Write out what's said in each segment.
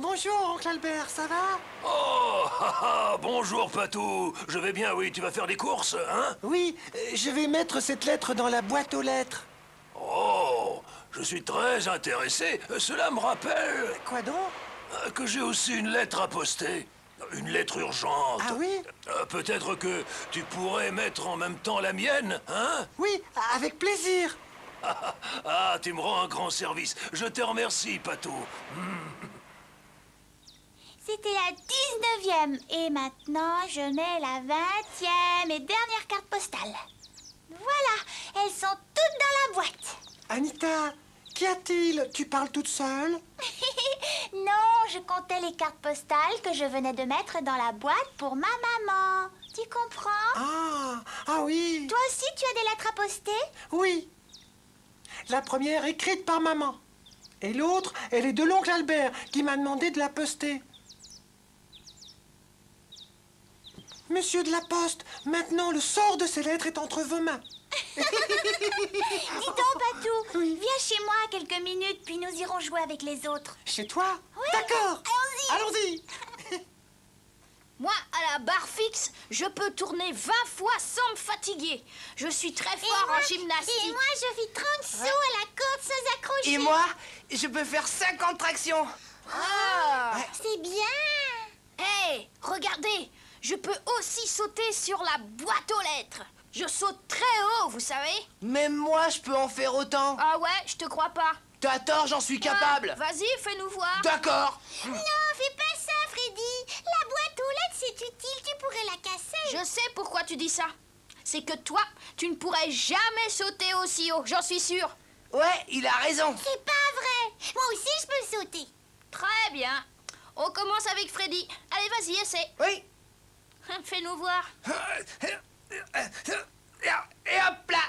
Bonjour, oncle Albert, ça va? Oh, bonjour Patou. Je vais bien, oui. Tu vas faire des courses, hein? Oui, je vais mettre cette lettre dans la boîte aux lettres. Oh, je suis très intéressé. Cela me rappelle Quoi donc? que j'ai aussi une lettre à poster. Une lettre urgente. Ah oui? Peut-être que tu pourrais mettre en même temps la mienne, hein? Oui, avec plaisir. Ah, tu me rends un grand service. Je te remercie, Patou. C'était la 19e. Et maintenant, je mets la 20e et dernière carte postale. Voilà, elles sont toutes dans la boîte. Anita, qu'y a-t-il? Tu parles toute seule? Non, je comptais les cartes postales que je venais de mettre dans la boîte pour ma maman. Tu comprends? Ah oui, Toi aussi, tu as des lettres à poster? oui. La première écrite par maman. Et l'autre, elle est de l'oncle Albert qui m'a demandé de la poster. Monsieur de la Poste, maintenant le sort de ces lettres est entre vos mains. Dis donc, Patou, Oui. viens chez moi quelques minutes, puis nous irons jouer avec les autres. Chez toi? Oui. D'accord. Allons-y. Allons-y. Moi, à la barre fixe, je peux tourner 20 fois sans me fatiguer. Je suis très fort en gymnastique. Et moi, je fais 30 sauts à la corde sans accrocher. Et moi, je peux faire 50 tractions. Ah. C'est bien. Hey, regardez, je peux aussi sauter sur la boîte aux lettres. Je saute très haut, vous savez. Même moi, je peux en faire autant. Ah ouais, je te crois pas. T'as tort, j'en suis capable. Ah, vas-y, fais-nous voir. D'accord. Non, fais pas ça, Freddy. La boîte aux lettres, c'est utile. Tu pourrais la casser. Je sais pourquoi tu dis ça. C'est que toi, tu ne pourrais jamais sauter aussi haut, j'en suis sûre. Ouais, il a raison. C'est pas vrai. Moi aussi, je peux sauter. Très bien. On commence avec Freddy. Allez, vas-y, essaie. Oui. Fais-nous voir. Et hop là.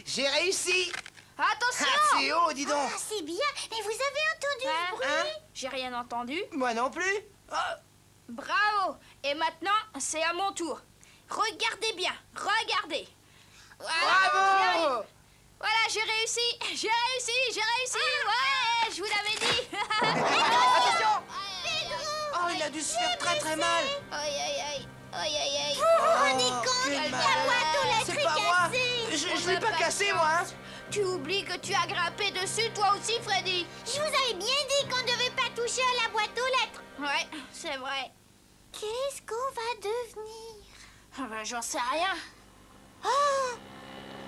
J'ai réussi. Attention. Ah, c'est haut, dis donc. Ah, c'est bien. Mais vous avez entendu Hein, le bruit? hein, j'ai rien entendu. Moi non plus. Ah, Bravo. Et maintenant, c'est à mon tour. Regardez bien. Regardez. Voilà, j'y arrive. bravo. Voilà, j'ai réussi. J'ai réussi. J'ai réussi. Ouais, je vous l'avais dit. Attention. Pedro! Oh, il a dû se faire très très mal. Aïe, aïe, aïe. Aïe, aïe, aïe. Vous vous rendez Oh, compte? quel La malheur. boîte aux lettres C'est est pas moi. cassée. Je l'ai pas cassé, moi. Hein. Tu oublies que tu as grimpé dessus, toi aussi, Freddy. Je vous avais bien dit qu'on ne devait pas toucher à la boîte aux lettres. Ouais, c'est vrai. Qu'est-ce qu'on va devenir? Ah ben, j'en sais rien. Oh!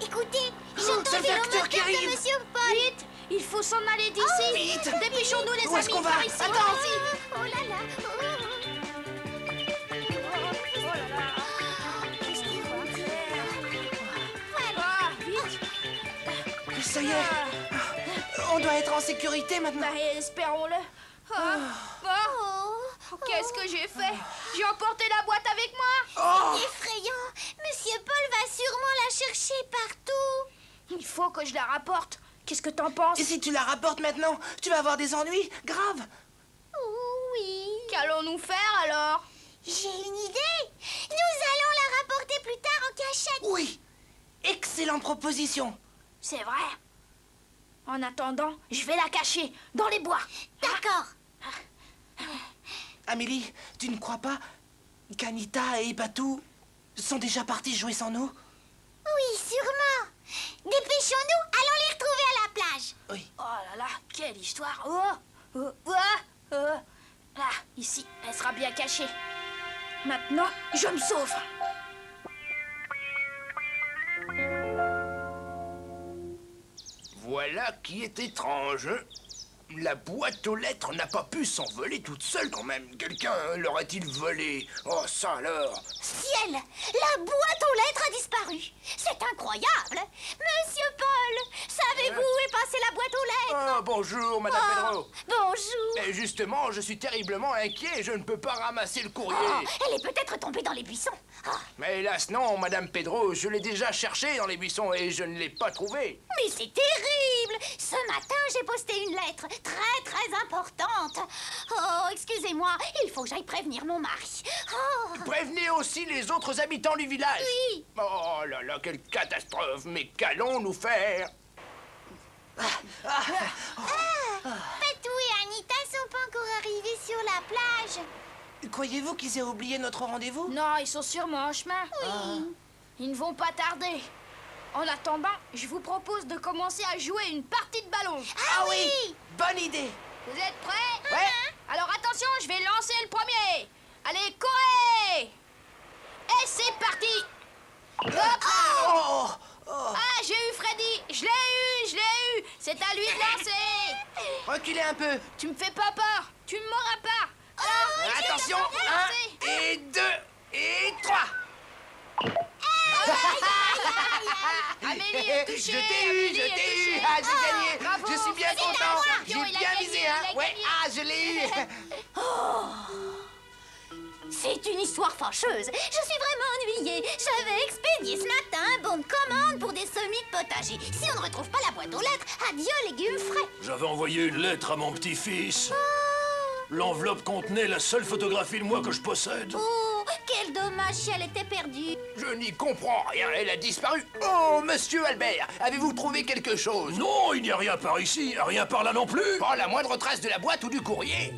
Écoutez, j'entends c'est le le facteur qui moteur de arrive. Monsieur Paul. Vite, il faut s'en aller d'ici. vite. Dépêchons-nous, les Où est-ce amis, qu'on va? par ici. Attends. Par ici. Oh là là! Oh là là. Qu'est-ce qu'on va faire? Ah, vite. Ça y est. On doit être en sécurité maintenant. Bah, espérons-le. Ah. Oh, qu'est-ce que j'ai fait? J'ai emporté la boîte avec moi. Oh. Effrayant! Monsieur Paul va sûrement la chercher partout. Il faut que je la rapporte. Qu'est-ce que t'en penses? Et si tu la rapportes maintenant, tu vas avoir des ennuis graves. Oui. Qu'allons-nous faire alors? J'ai une idée. Nous allons la rapporter plus tard en cachette. Oui. Excellente proposition. C'est vrai. En attendant, je vais la cacher dans les bois. D'accord. Amélie, tu ne crois pas qu'Anita et Patou sont déjà partis jouer sans nous? Oui, sûrement. Dépêchons-nous, allons les retrouver à la plage. Oui. Oh là là, quelle histoire. Là, ici, elle sera bien cachée. Maintenant, je me sauve. Voilà qui est étrange. La boîte aux lettres n'a pas pu s'envoler toute seule quand même. Quelqu'un l'aurait-il volée? Oh, ça alors! Ciel, la boîte aux lettres a disparu. C'est incroyable. Monsieur Paul, savez-vous où est passée la boîte aux lettres? Ah, bonjour, Madame Pedro. Bonjour. Et justement, je suis terriblement inquiet. Je ne peux pas ramasser le courrier. Oh, elle est peut-être tombée dans les buissons. Ah, Mais hélas, non, Madame Pedro. Je l'ai déjà cherchée dans les buissons et je ne l'ai pas trouvée. mais c'est terrible. Ce matin, j'ai posté une lettre très importante. Oh, excusez-moi, il faut que j'aille prévenir mon mari. Oh, Prévenez aussi les autres habitants du village. oui. Oh là là, quelle catastrophe. Mais qu'allons-nous faire? Patou et Anita sont pas encore la plage. Croyez-vous qu'ils aient oublié notre rendez-vous? Non, ils sont sûrement en chemin. Ils ne vont pas tarder. En attendant, je vous propose de commencer à jouer une partie de ballon. Ah oui! Bonne idée! Vous êtes prêts? Ouais! Alors attention, je vais lancer le premier. Allez, courez! Et c'est parti! Hop! Oh! Ah, j'ai eu Freddy! Je l'ai eu! C'est à lui de lancer! Reculez un peu! Tu me fais pas peur! Tu ne m'auras pas! Alors, Attention! lancez. 1 et 2 et 3! Amélie est touchée! Je t'ai eu! Amélie est touchée. Ah, j'ai gagné! Bravo, Je suis bien Freddy, content! il a J'ai bien gagné, visé, il hein! a Ouais, gagné. ah, je l'ai eu! C'est une histoire fâcheuse. Je suis vraiment ennuyée. J'avais expédié ce matin un bon de commande pour des semis de potager. Si on ne retrouve pas la boîte aux lettres, adieu légumes frais. J'avais envoyé une lettre à mon petit-fils. L'enveloppe contenait la seule photographie de moi que je possède. Oh, quel dommage si elle était perdue. Je n'y comprends rien, elle a disparu. Oh, monsieur Albert, avez-vous trouvé quelque chose? Non, il n'y a rien par ici, rien par là non plus. Pas la moindre trace de la boîte ou du courrier.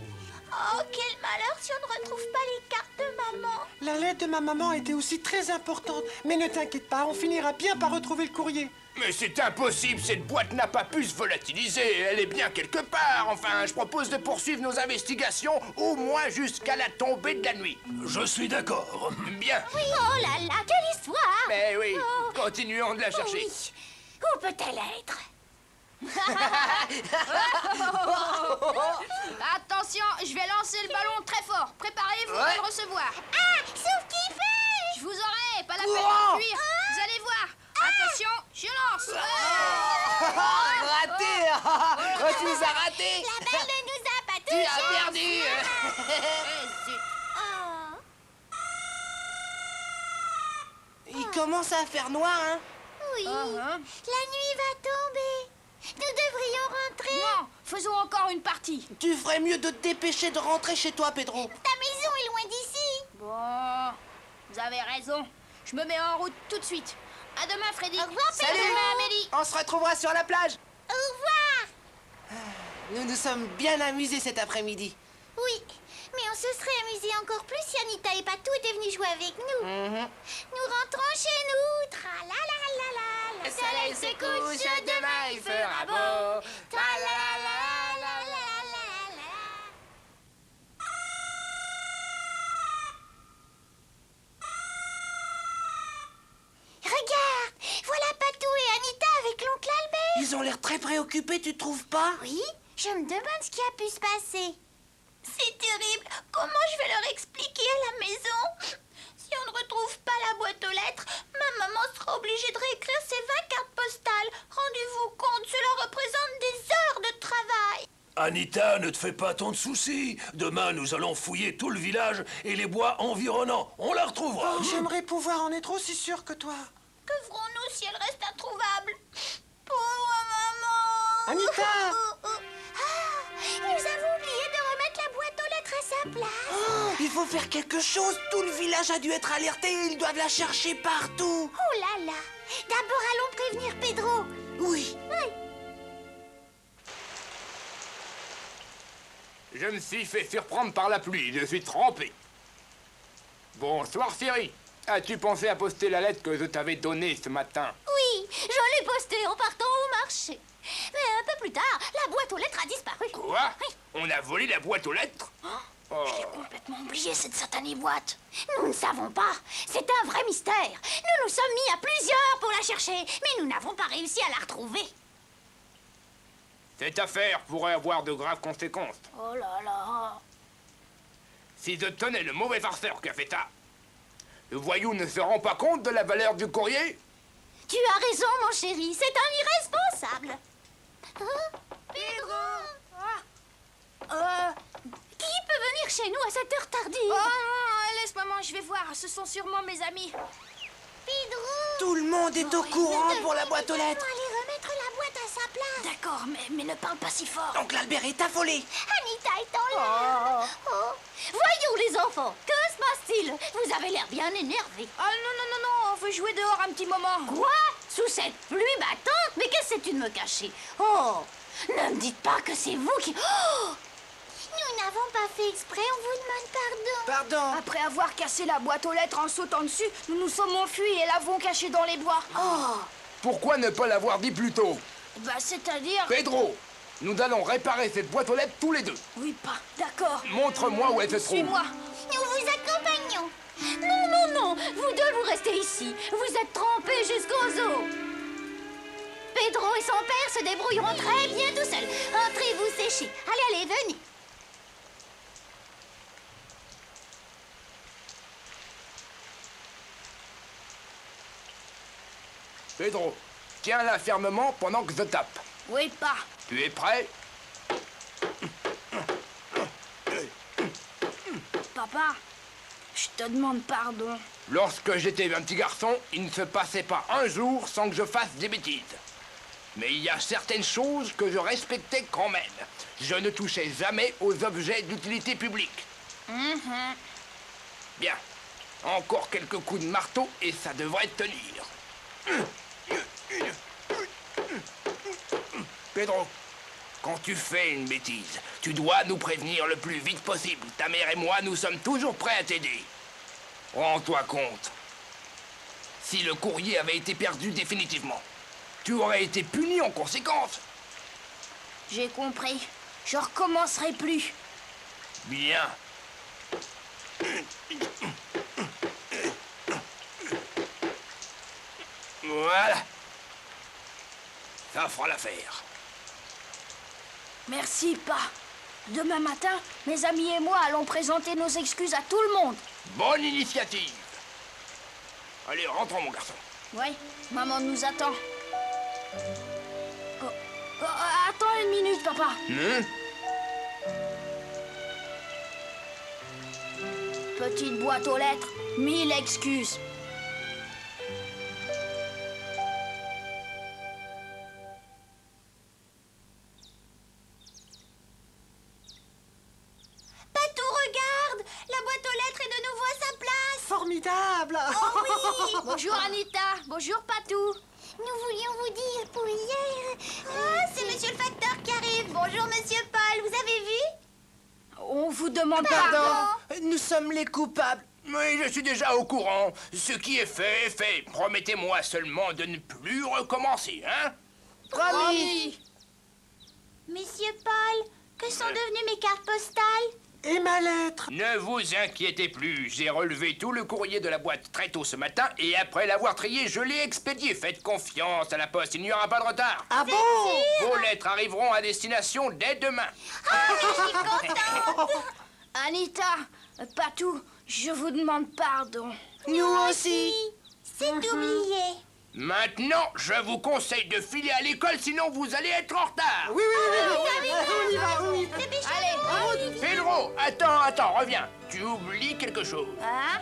Oh, quel malheur si on ne retrouve pas les cartes de maman. La lettre de ma maman était aussi très importante. Mais ne t'inquiète pas, on finira bien par retrouver le courrier. Mais c'est impossible, cette boîte n'a pas pu se volatiliser. Elle est bien quelque part. Enfin, je propose de poursuivre nos investigations au moins jusqu'à la tombée de la nuit. Je suis d'accord. Bien. Oh là là, quelle histoire. Mais oui, Oh. continuons de la chercher. Oui. Où peut-elle être? Attention, je vais lancer le ballon très fort. Préparez-vous à le recevoir. Ah, sauf qu'il fait. Je vous aurai, pas la peine Courant. d'enfuir. Vous allez voir. Attention, je lance. Raté! Oh, tu nous as raté! La balle ne nous a pas Tu touchés. as perdu! Oh. Il commence à faire noir, hein? Oui, la nuit va tomber. Nous devrions rentrer. Non, faisons encore une partie. Tu ferais mieux de te dépêcher de rentrer chez toi, Pedro. Ta maison est loin d'ici. Bon, vous avez raison. Je me mets en route tout de suite. À demain, Freddy. Au revoir, À Pedro. demain, Amélie. On se retrouvera sur la plage. Au revoir. Nous nous sommes bien amusés cet après-midi. Oui, mais on se serait amusé encore plus si Anita et Patou étaient venus jouer avec nous. Nous rentrons chez nous. Tra-la-la-la-la. Le soleil se couche, demain il fera beau. Tra-la-la-la-la-la-la. Regarde, voilà Patou et Anita avec l'oncle Albert. Ils ont l'air très préoccupés, tu trouves pas? Oui, je me demande ce qui a pu se passer. C'est terrible. Comment je vais leur expliquer à la maison? Si on ne retrouve pas la boîte aux lettres, ma maman sera obligée de réécrire ses 20 cartes postales. Rendez-vous compte, cela représente des heures de travail. Anita, ne te fais pas tant de soucis. Demain, nous allons fouiller tout le village et les bois environnants. On la retrouvera. Oh, j'aimerais pouvoir en être aussi sûr que toi. Que ferons-nous si elle reste introuvable? Pauvre maman. Anita! Nous avons oublié de remettre la boîte aux lettres à sa place. Oh, il faut faire quelque chose. Tout le village a dû être alerté. Ils doivent la chercher partout. Oh là là. D'abord, allons prévenir Pedro. Oui. Je me suis fait surprendre par la pluie, je suis trempé. Bonsoir, Siri. As-tu pensé à poster la lettre que je t'avais donnée ce matin? Oui, je l'ai posté en partant au marché. Mais un peu plus tard, la boîte aux lettres a disparu. Quoi? On a volé la boîte aux lettres? Oh. Complètement oublié cette satanée boîte. Nous ne savons pas. C'est un vrai mystère. Nous nous sommes mis à plusieurs pour la chercher, mais nous n'avons pas réussi à la retrouver. Cette affaire pourrait avoir de graves conséquences. Oh là là. Si je tenais le mauvais farceur qui a fait ça, le voyou ne se rend pas compte de la valeur du courrier? Tu as raison, mon chéri. C'est un irresponsable. Pedro. Qui peut venir chez nous à cette heure tardive? Oh non, laisse maman, je vais voir. Ce sont sûrement mes amis. Pedro. Tout le monde est au courant pour la boîte aux lettres. Aller remettre la boîte à sa place. D'accord, mais ne parle pas si fort. Donc l'Albert est affolé. Anita est en larmes. Oh. Voyons les enfants, que se passe-t-il? Vous avez l'air bien énervés. Oh non, non, non, non, on veut jouer dehors un petit moment. Quoi? Sous cette pluie battante? Mais qu'est-ce que c'est de me cacher? Oh, ne me dites pas que c'est vous qui... Oh! Nous n'avons pas fait exprès, on vous demande pardon. Pardon. Après avoir cassé la boîte aux lettres en sautant dessus, nous nous sommes enfuis et l'avons cachée dans les bois. Oh, Pourquoi ne pas l'avoir dit plus tôt? Bah, c'est-à-dire... Pedro, nous allons réparer cette boîte aux lettres tous les deux. Oui, pas. D'accord. Montre-moi où elle se trouve. Suis-moi. Nous vous accompagnons. non, non, non, vous deux, vous restez ici. Vous êtes trempés jusqu'aux os. Pedro et son père se débrouilleront très bien tout seuls. Entrez vous sécher. Allez, allez, venez. Pedro, tiens-la fermement pendant que je tape. Oui, pas. Tu es prêt? Papa, je te demande pardon. Lorsque j'étais un petit garçon, il ne se passait pas un jour sans que je fasse des bêtises. Mais il y a certaines choses que je respectais quand même. Je ne touchais jamais aux objets d'utilité publique. Bien. Encore quelques coups de marteau et ça devrait tenir. Pedro, quand tu fais une bêtise, tu dois nous prévenir le plus vite possible. Ta mère et moi, nous sommes toujours prêts à t'aider. Rends-toi compte. Si le courrier avait été perdu définitivement, tu aurais été puni en conséquence. J'ai compris. Je recommencerai plus. Bien. Voilà. Ça fera l'affaire. Merci, pas. Demain matin, mes amis et moi allons présenter nos excuses à tout le monde. Bonne initiative. Allez, rentrons, mon garçon. Oui, maman nous attend. Attends une minute, papa. Petite boîte aux lettres, 1000 excuses. Patou, regarde. La boîte aux lettres est de nouveau à sa place. Formidable. Bonjour Anita, bonjour Patou. Nous voulions vous dire pour hier. Ah, c'est monsieur le facteur qui arrive. Bonjour, monsieur Paul. Vous avez vu? On vous demande Pardon. Nous sommes les coupables. Oui, je suis déjà au courant. Ce qui est fait est fait. Promettez-moi seulement de ne plus recommencer, hein? Promis. Monsieur Paul, que sont devenues mes cartes postales? Et ma lettre? Ne vous inquiétez plus, j'ai relevé tout le courrier de la boîte très tôt ce matin et après l'avoir trié, je l'ai expédié. Faites confiance à la poste, il n'y aura pas de retard. Ah bon? Vos lettres arriveront à destination dès demain. Anita, Patou, je vous demande pardon. Nous aussi. C'est oublié. Maintenant, je vous conseille de filer à l'école, sinon vous allez être en retard. Oui, on y va, oui. Allez, Pedro, attends, reviens. Tu oublies quelque chose. hein?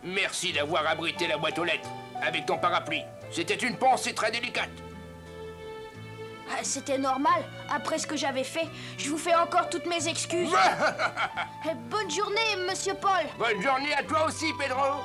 Merci d'avoir abrité la boîte aux lettres avec ton parapluie. C'était une pensée très délicate. C'était normal. Après ce que j'avais fait, je vous fais encore toutes mes excuses. Bonne journée, monsieur Paul. Bonne journée à toi aussi, Pedro.